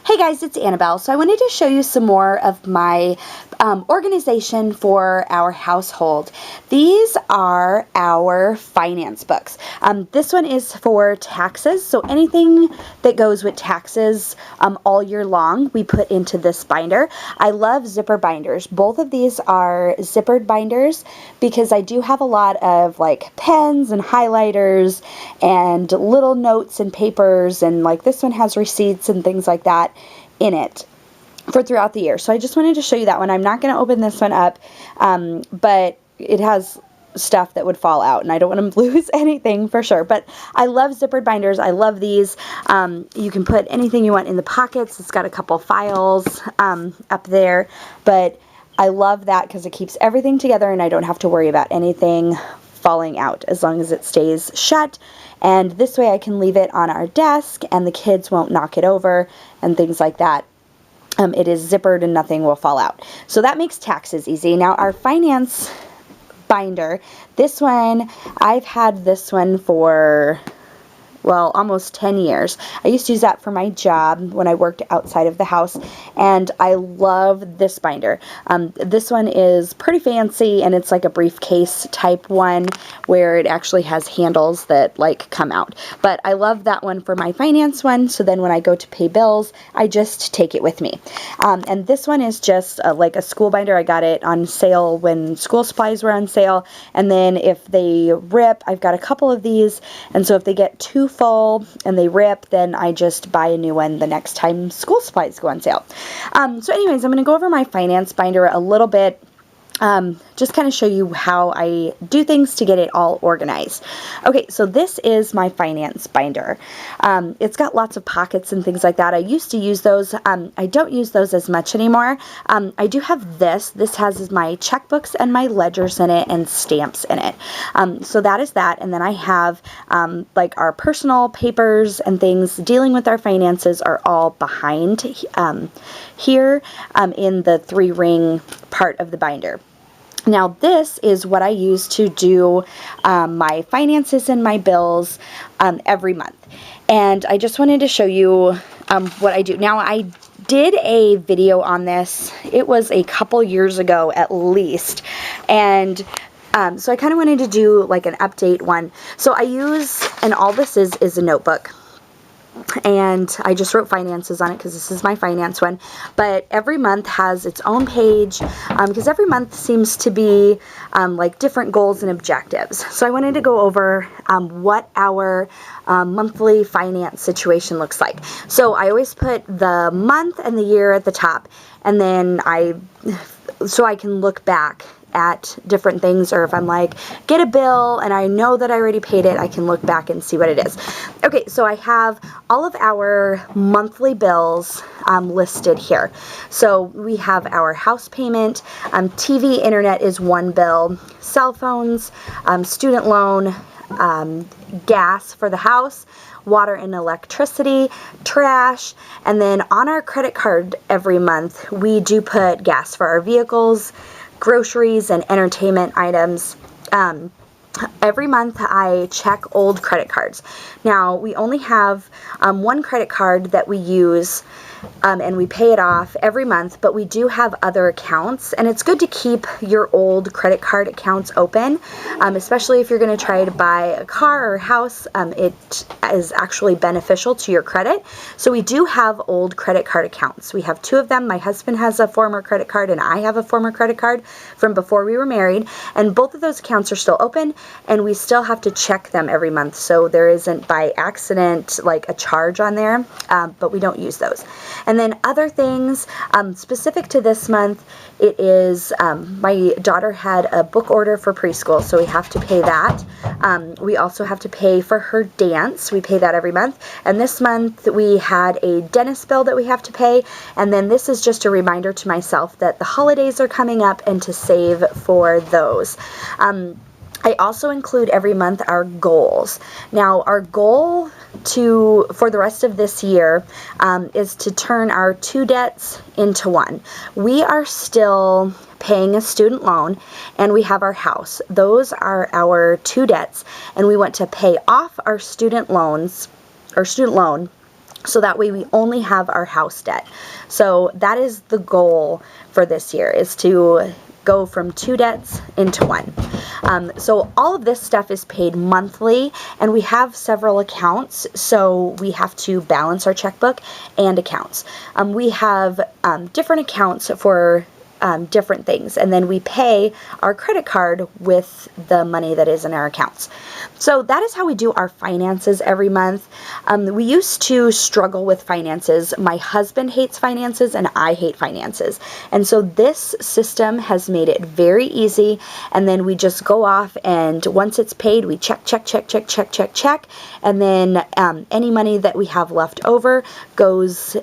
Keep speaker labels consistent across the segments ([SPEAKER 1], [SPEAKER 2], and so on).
[SPEAKER 1] Hey guys, it's Annabelle. So I wanted to show you some more of my organization for our household. These are our finance books. This one is for taxes, so anything that goes with taxes all year long, we put into this binder. I love zipper binders. Both of these are zippered binders because I do have a lot of like pens and highlighters and little notes and papers, and like this one has receipts and things like that in it for throughout the year. So I just wanted to show you that one. I'm not going to open this one up, but it has stuff that would fall out, and I don't want to lose anything for sure. But I love zippered binders. I love these. You can put anything you want in the pockets. It's got a couple files up there, but I love that because it keeps everything together and I don't have to worry about anything falling out as long as it stays shut. And this way I can leave it on our desk and the kids won't knock it over and things like that. It is zippered and nothing will fall out. So that makes taxes easy. Now our finance binder, this one, I've had this one for, well, almost 10 years. I used to use that for my job when I worked outside of the house, and I love this binder. This one is pretty fancy, and it's like a briefcase type one where it actually has handles that like come out. But I love that one for my finance one, so then when I go to pay bills, I just take it with me. And this one is just like a school binder. I got it on sale when school supplies were on sale, and then if they rip, I've got a couple of these, and so if they get too full and they rip, then I just buy a new one the next time school supplies go on sale. So anyways, I'm going to go over my finance binder a little bit. Just kind of show you how I do things to get it all organized. Okay, so this is my finance binder. It's got lots of pockets and things like that. I used to use those. I don't use those as much anymore. I do have this. This has my checkbooks and my ledgers in it and stamps in it. So that is that. And then I have like our personal papers and things dealing with our finances are all behind here in the 3-ring part of the binder. Now this is what I use to do my finances and my bills every month. And I just wanted to show you what I do. Now I did a video on this. It was a couple years ago at least. And so I kind of wanted to do like an update one. So I use, and all this is a notebook. And I just wrote finances on it because this is my finance one. But every month has its own page because every month seems to be like different goals and objectives. So I wanted to go over what our monthly finance situation looks like. So I always put the month and the year at the top, and then so I can look back at different things, or if I'm like, get a bill and I know that I already paid it, I can look back and see what it is. Okay, so I have all of our monthly bills listed here. So we have our house payment, TV, internet is one bill, cell phones, student loan, gas for the house, water and electricity, trash, and then on our credit card every month, we do put gas for our vehicles, groceries, and entertainment items. Every month I check old credit cards. Now we only have one credit card that we use and we pay it off every month, but we do have other accounts, and it's good to keep your old credit card accounts open, especially if you're going to try to buy a car or a house. It is actually beneficial to your credit. So we do have old credit card accounts. We have 2 of them. My husband has a former credit card and I have a former credit card from before we were married, and both of those accounts are still open, and we still have to check them every month, so there isn't by accident like a charge on there, but we don't use those. And then other things specific to this month, it is my daughter had a book order for preschool, so we have to pay that. We also have to pay for her dance. We pay that every month. And this month we had a dentist bill that we have to pay. And then this is just a reminder to myself that the holidays are coming up and to save for those. I also include every month our goals. Now, our goal for the rest of this year is to turn our 2 debts into 1. We are still paying a student loan, and we have our house. Those are our 2 debts, and we want to pay off our student loan So that way we only have our house debt. So that is the goal for this year, is to go from 2 debts into 1. So all of this stuff is paid monthly, and we have several accounts, so we have to balance our checkbook and accounts. We have different accounts for different things, and then we pay our credit card with the money that is in our accounts. So that is how we do our finances every month. We used to struggle with finances. My husband hates finances and I hate finances. And so this system has made it very easy, and then we just go off, and once it's paid, we check, and then any money that we have left over goes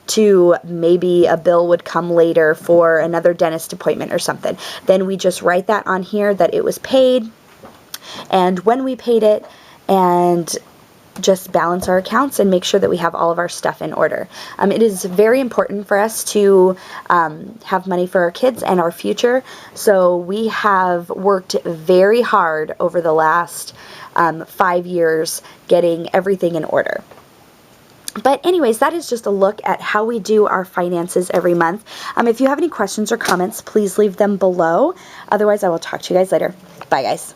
[SPEAKER 1] to maybe a bill would come later for another dentist appointment or something. Then we just write that on here that it was paid and when we paid it, and just balance our accounts and make sure that we have all of our stuff in order. It is very important for us to have money for our kids and our future, so we have worked very hard over the last 5 years getting everything in order. But anyways, that is just a look at how we do our finances every month. If you have any questions or comments, please leave them below. Otherwise, I will talk to you guys later. Bye, guys.